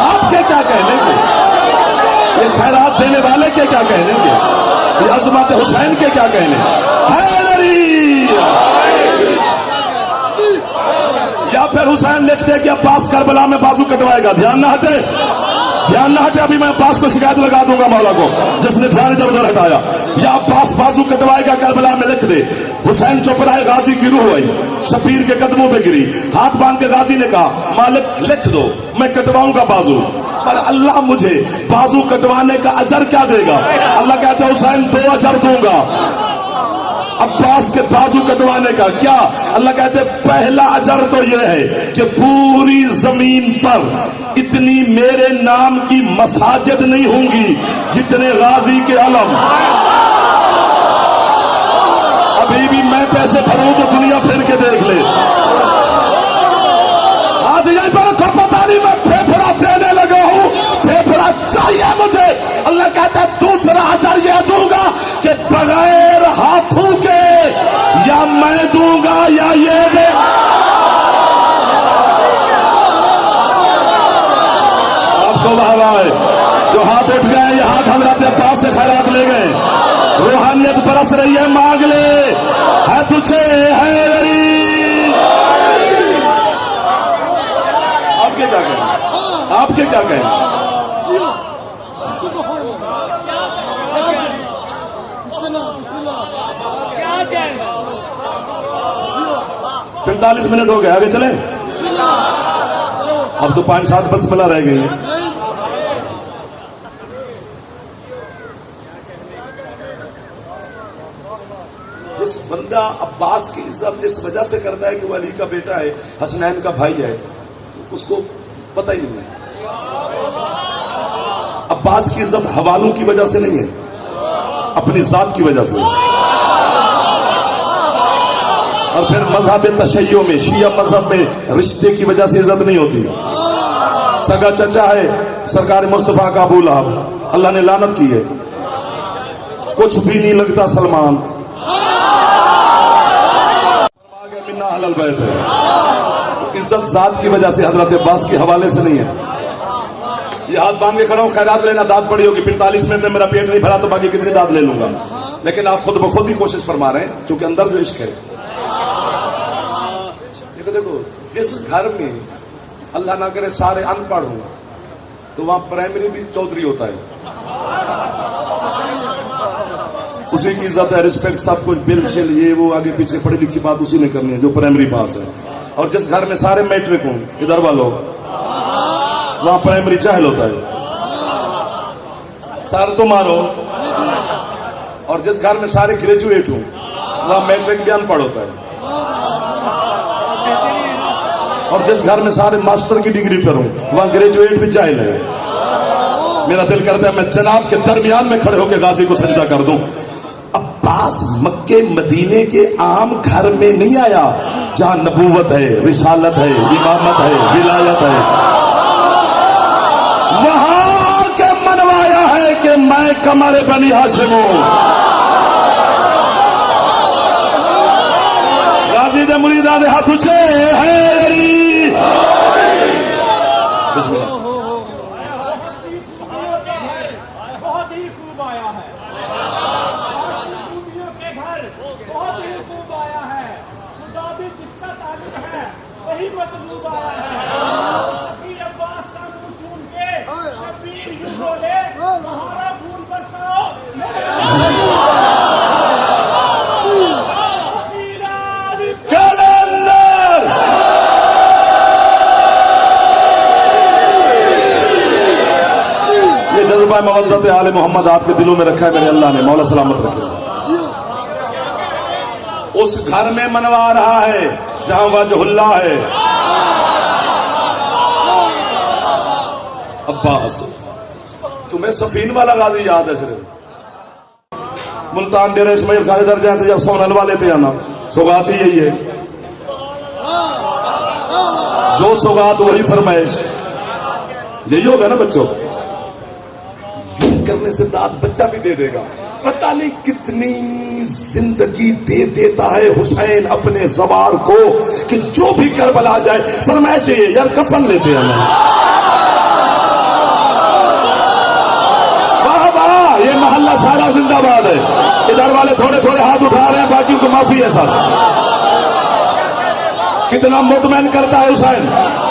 आपके क्या कहने के, ये खैरात देने वाले के क्या कहने के, ये अजमत हुसैन के क्या कहने या फिर हुसैन लिख दे कि अब्बास करबला में बाजू कटवाएगा। ध्यान ना हटे, ध्यान ना हटे, अभी मैं अब्बास को शिकायत लगा दूंगा मौला को जिसने ध्यान इधर उधर हटाया। या अब्बास बाजू कटवाएगा करबला में लिख दे। हुसैन चुप रहे, गाजी की रूह आई शबीर के कदमों पे गिरी, हाथ बांध के गाजी ने कहा मालिक लिख दो मैं कटवाऊंगा बाजू, पर अल्लाह मुझे बाजू कटवाने का अजर क्या देगा। अल्लाह कहते हैं हुसैन 2 अजर दूंगा अब्बास के बाजू कटवाने का। क्या? अल्लाह कहते पहला अजर तो यह है कि पूरी जमीन पर इतनी मेरे नाम की मसाजिद नहीं होंगी जितने गाजी के अलम। अभी भी मैं पैसे भरूं तो दुनिया फिर के देख ले। आज यहीं पर पता नहीं मैं फेफड़ा देने लगा हूं, फेफड़ा चाहिए मुझे। अल्लाह कहता है दूसरा अजर यह दूंगा कि बगैर हाथों के या मैं दूंगा या ये दे। आपको वाह है जो हाथ उठ गए, ये हाथ हजरत अब्बास से खैरात ले गए। रूहानियत बरस रही है, मांग ले, है तुझे है गरीब। आपके क्या कहें, आपके क्या कहें। 45 मिनट हो गए, आगे चले। अब तो 5-7 बसमिल्लाह रह गई है। जिस बंदा अब्बास की इज्जत इस वजह से करता है कि वो अली का बेटा है, हसनैन का भाई है, तो उसको पता ही नहीं है। अब्बास की इज्जत हवालों की वजह से नहीं है, अपनी जात की वजह से। और फिर मजहब तशय्यो में, शिया मजहब में रिश्ते की वजह से इज्जत नहीं होती। सगा चचा है सरकार मुस्तफा का अबू लहब, अल्लाह ने लानत की है, कुछ भी नहीं लगता सलमान। मिन्ना अहलल बैत है, तो इज्जत जात की वजह से, हजरत अब्बास के हवाले से नहीं है। ये हाथ बांध के खड़ा हूं, खैरात लेना, दाद पड़ी होगी। 45 मिनट में मेरा पेट नहीं भरा तो बाकी कितनी दाद ले लूंगा। लेकिन आप खुद ब खुद ही कोशिश फरमा रहे हैं, क्योंकि अंदर जो इश्क है। देखो जिस घर में अल्लाह ना करे सारे अनपढ़ हो, तो वहां प्राइमरी भी चौधरी होता है, उसी की इज्जत है, रिस्पेक्ट, सब कुछ, बिल शिल ये वो आगे पीछे पढ़ी लिखी बात उसी ने करनी है जो प्राइमरी पास है। और जिस घर में सारे मैट्रिक हों, इधर वालों, वहां प्राइमरी जाहिल होता है, सारे तो मारो। और जिस घर में सारे ग्रेजुएट हों, वहां मैट्रिक भी अनपढ़ होता है। और जिस घर में सारे मास्टर की डिग्री पर हूं वहां ग्रेजुएट भी जाहिल है। मेरा दिल करता है मैं जनाब के दरमियान में खड़े होकर गाजी को सजदा कर दूं। अब्बास मक्के मदीने के आम घर में नहीं आया जहां नबूवत है, रिसालत है, इमामत है, विलायत है। वहां के मनवाया है कि मैं कमर बनी हाशिम हूं। गाजी दे मुरीदा दे हाथ ऊंचे है अली। बिस्मिल्लाह। जज्बा मवद्दत आले मोहम्मद आपके दिलों में रखा है मेरे अल्लाह ने, मौला सलामत रखे। उस घर में मनवा रहा है जहां वजहुल्लाह है। अब्बास तुम्हें सफीन वाला गाजी याद है? सिर्फ मुल्तान डेरा इस्माइल खाली दर जाते जब सोनल वाले थे आना, सौगात ही यही है, जो सौगात वही फरमाइश। यही होगा ना बच्चों, करने से दांत बच्चा भी दे देगा। पता नहीं कितनी जिंदगी दे देता है हुसैन अपने जवार को कि जो भी करबला जाए फरमाइश चाहिए यार कफन लेते हैं ना। वाह वाह, ये मोहल्ला सारा जिंदाबाद है। इधर वाले थोड़े थोड़े हाथ उठा रहे हैं, बाकियों को माफी है सर। कितना मुतमैन करता है हुसैन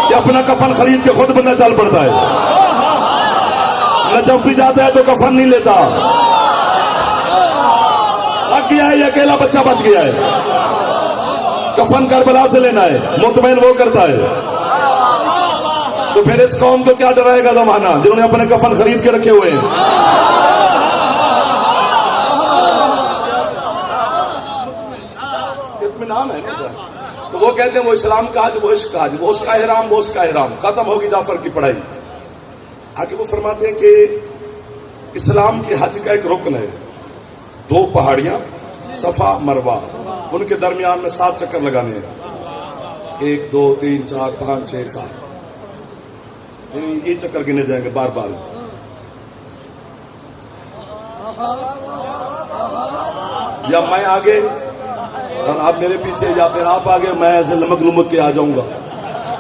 कि अपना कफन खरीद के खुद बंदा चल पड़ता है। जब भी जाता है तो कफन नहीं लेता। थक गया है, अकेला बच्चा बच गया है, कफन करबला से लेना है, मुतमैन वो करता है। तो फिर इस कौम को क्या डराएगा जमाना जिन्होंने अपने कफन खरीद के रखे हुए हैं। इत्मीनान है ना। तो वो कहते हैं वो इस्लाम का हज, वो इश्क का हज, वो उसका एहराम, वो उसका एहराम। खत्म होगी जाफर की पढ़ाई। आगे वो फरमाते हैं कि इस्लाम के हज का एक रुकन है, 2 पहाड़ियां सफा मरवा, उनके दरमियान में 7 चक्कर लगाने हैं। 1 2 3 4 5 6 7 ये चक्कर गिने जाएंगे बार बार। या मैं आगे और आप मेरे पीछे, या फिर आप आगे, मैं ऐसे लमक लुमक के आ जाऊंगा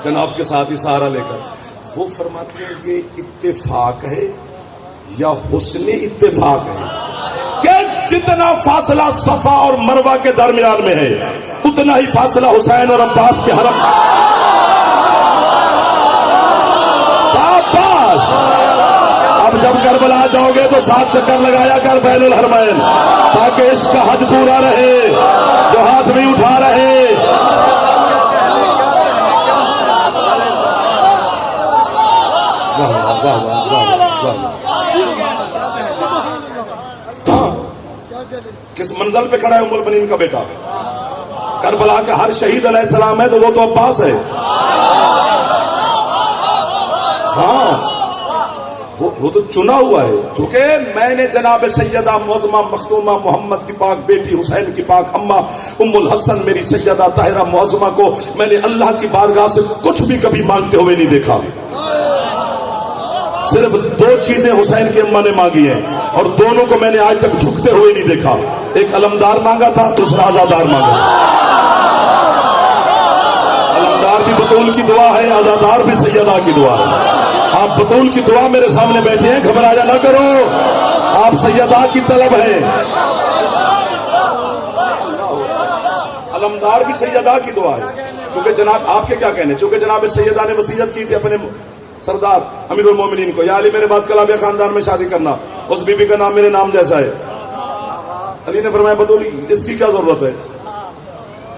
जनाब के साथ ही सहारा लेकर। वो फरमाते हैं ये इत्तेफाक है या हुस्ने इत्तेफाक है कि जितना फासला सफा और मरवा के दरमियान में है उतना ही फासला हुसैन और अब्बास के हरम। शाबाश। अब जब करबला जाओगे तो 7 चक्कर लगाया कर बैनुल हरमैन, ताकि इसका हज पूरा रहे, जो हाथ भी उठा रहे। किस मंजिल पे खड़ा है उम्मुल बनीन का बेटा? करबला का हर शहीद अलैहिस्सलाम है तो वो तो अब्बास है। हाँ वो तो चुना हुआ है। क्योंकि मैंने जनाब सैयदा मुअज़्ज़मा मखदूमा मोहम्मद की पाक बेटी हुसैन की पाक अम्मा उम्मुल हसन मेरी सैयदा ताहिरा मुअज़्ज़मा को मैंने अल्लाह की बारगाह से कुछ भी कभी मांगते हुए नहीं देखा। सिर्फ 2 चीजें हुसैन की अम्मा ने मांगी हैं और दोनों को मैंने आज तक झुकते हुए नहीं देखा। एक अलमदार मांगा था, दूसरा आजादार मांगा। अलमदार भी बतूल की दुआ है, आजादार भी सैयदा की दुआ है। आप बतूल की दुआ मेरे सामने बैठे हैं, घबराया ना करो, आप सैयदा की तलब है। अलमदार भी सैयदा की दुआ है। क्योंकि जनाब आपके क्या कहने, चूंकि जनाब सैयदा ने वसीयत की थी अपने सरदार अमीरुल मोमिनीन को, या अली मेरे बाद कलाबिया खानदान में शादी करना, उस बीबी का नाम मेरे नाम जैसा है। अली ने फरमाया बतूली इसकी क्या जरूरत है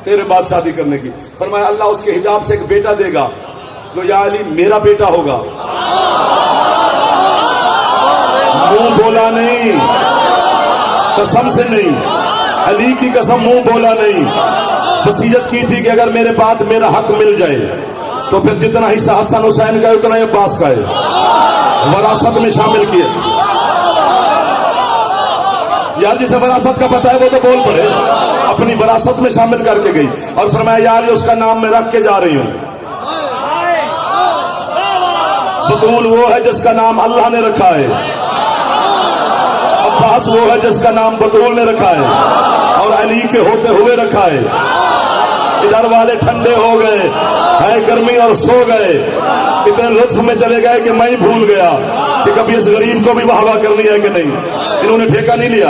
तेरे बाद शादी करने की? फरमाया अल्लाह उसके हिजाब से एक बेटा देगा जो या अली मेरा बेटा होगा। मुंह बोला नहीं, कसम से नहीं, अली की कसम मुंह बोला नहीं। वसीयत की थी कि अगर मेरे बाद मेरा हक मिल जाए तो फिर जितना हिस्सा हसन हुसैन का है उतना ही अब्बास का है, वरासत में शामिल किए। यार जिसे वरासत का पता है वो तो बोल पड़े। अपनी वरासत में शामिल करके गई और फरमाया यार उसका नाम मैं रख के जा रही हूं। बतूल वो है जिसका नाम अल्लाह ने रखा है, अब्बास वो है जिसका नाम बतूल ने रखा है और अली के होते हुए रखा है। इधर वाले ठंडे हो गए है गर्मी और सो गए, इतने लुत्फ में चले गए कि मैं ही भूल गया कि कभी इस गरीब को भी वाहवा करनी है कि नहीं। इन्होंने ठेका नहीं लिया।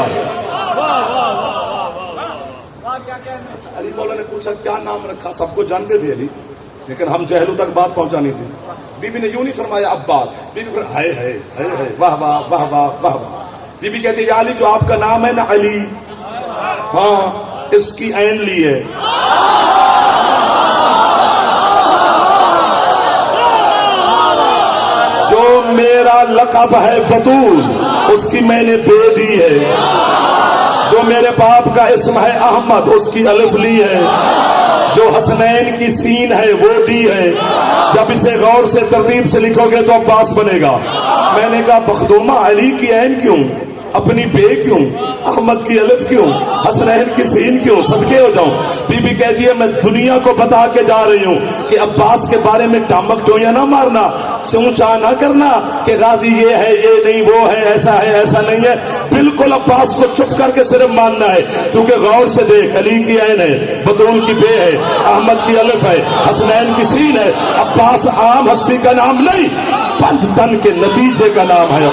अली मौला ने पूछा क्या नाम रखा, सबको जानते थे अली, लेकिन हम जहलू तक बात पहुंचानी थी। बीबी ने यूं नहीं फरमाया अब्बास, बीबी फिर है वाह वाह वाह वाह वाह वाह। बीबी कहती है अली जो आपका नाम है ना अली, हाँ इसकी ऐन ली है। जो मेरा लक़ब है बतूल उसकी मैंने दे दी है, जो मेरे बाप का इस्म है अहमद उसकी अलिफ ली है, जो हसनैन की सीन है वो दी है। जब इसे गौर से तरतीब से लिखोगे तो अब्बास बनेगा। मैंने कहा बखदूमा अली की ऐन क्यों, अपनी बे क्यों, अहमद की अलिफ क्यों, हसनैन की सीन क्यों, सदके हो जाऊं। बीबी कहती है मैं दुनिया को बता के जा रही हूं कि अब्बास के बारे में टामक टोया ना मारना, ऊंचा ना करना कि गाजी ये है ये नहीं वो है ऐसा नहीं है। बिल्कुल अब्बास को चुप करके सिर्फ मानना है, क्योंकि गौर से देख अली की ऐन है, बतूल की बे है, अहमद की अलिफ है, हसनैन की सीन है। अब्बास आम हस्ती का नाम नहीं, पंथ तन के नतीजे का नाम है।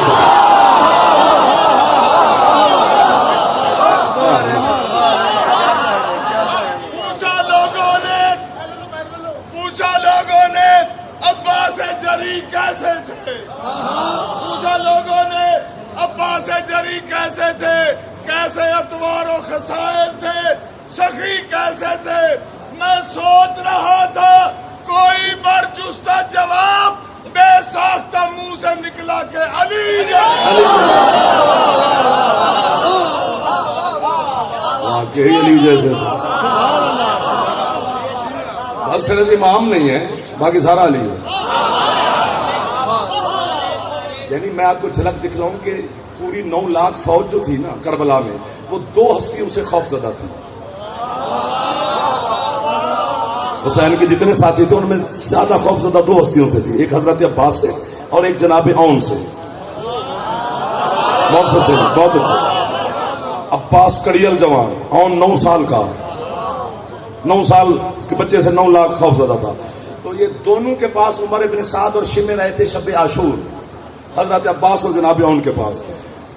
कैसे थे पूछा लोगों ने, अब्बास जरी कैसे थे, कैसे अतवार और खसाइल थे, सखी कैसे थे। मैं सोच रहा था कोई बरजुस्ता जवाब बेसाख्ता मुंह से निकला के अली अली जैसे बस सिर्फ इमाम नहीं है, बाकी सारा अली है। यानी मैं आपको झलक दिखलाऊं कि पूरी 9 लाख फौज जो थी ना करबला में, वो 2 हस्तियों से खौफजदा थी। हुसैन के जितने साथी थे उनमें ज्यादा खौफजदा 2 हस्तियों से थी, एक हजरत अब्बास से और एक जनाब औन से। बहुत अच्छे बहुत अच्छे। अब्बास कड़ियल जवान, औन 9 साल का, 9 साल के बच्चे से 9 लाख खौफजदा था। तो ये दोनों के पास उमर इब्न साद और शिमे रहे थे शब आशूर। हजरत अब्बास और जनाब औन के पास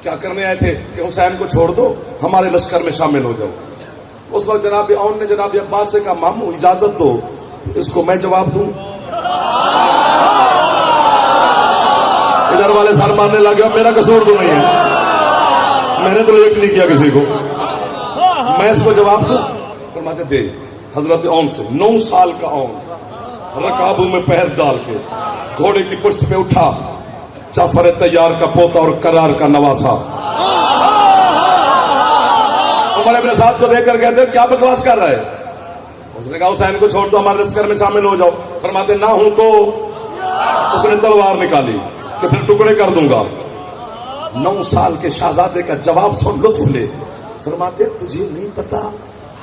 क्या करने आए थे कि हुसैन को छोड़ दो, हमारे लश्कर में शामिल हो जाओ। उस वक्त जनाब औन ने जनाब अब्बास से कहा मामू इजाजत दो तो इसको मैं जवाब दूं। इधर वाले सर मारने लगे, मेरा कसूर तो नहीं है, मैंने तो लेट नहीं किया किसी को, मैं इसको जवाब दूं। फरमाते थे हजरत औन से, 9 साल का औन रकाबू में पैर डाल के घोड़े की पुश्त पे उठा, जाफर तैयार का पोता और करार का नवासा। उमर इब्न साद को देखकर कहते क्या बकवास कर रहा है। उसने कहा हुसैन को छोड़ दो, हमारे लश्कर में शामिल हो जाओ। फरमाते ना हूं तो उसने तलवार निकाली कि फिर टुकड़े कर दूंगा। 9 साल के शहजादे का जवाब सुन लुत्फ ले। फरमाते तुझे नहीं पता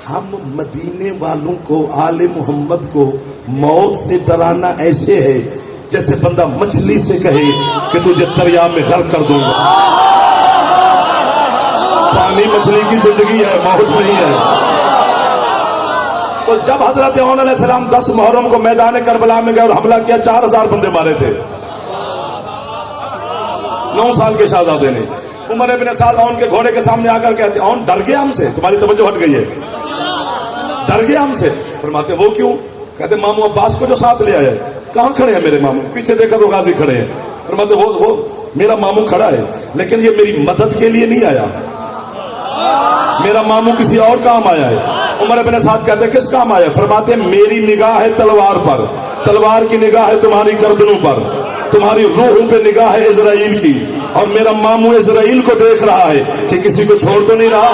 हम मदीने वालों को, आले मोहम्मद को मौत से डराना ऐसे है जैसे बंदा मछली से कहे कि तुझे दरिया में गर्क कर दूंगा। पानी मछली की जिंदगी है, मौत नहीं है। तो जब हजरत औन अलैहिस्सलाम 10 मुहर्रम को मैदान करबला में गए और हमला किया, 4000 बंदे मारे थे 9 साल के शहजादे ने। उमर इब्न साद औन के घोड़े के सामने आकर कहते औन डर गया हमसे, तुम्हारी तवज्जो हट गई है, डर गया हमसे। फरमाते वो क्यों? कहते मामू अब्बास को जो साथ ले आया। कहाँ खड़े हैं मेरे मामू? पीछे देखा तो गाजी खड़े हैं। फरमाते वो मेरा मामू खड़ा है, लेकिन ये मेरी मदद के लिए नहीं आया, मेरा मामू किसी और काम आया है। उमर इब्न साद कहते किस काम आया? फरमाते मेरी निगाह है तलवार पर, तलवार की निगाह है तुम्हारी गर्दनों पर, तुम्हारी रूहों पे निगाह है इजराइल की, और मेरा मामू इजराइल को देख रहा है कि किसी को छोड़ तो नहीं रहा।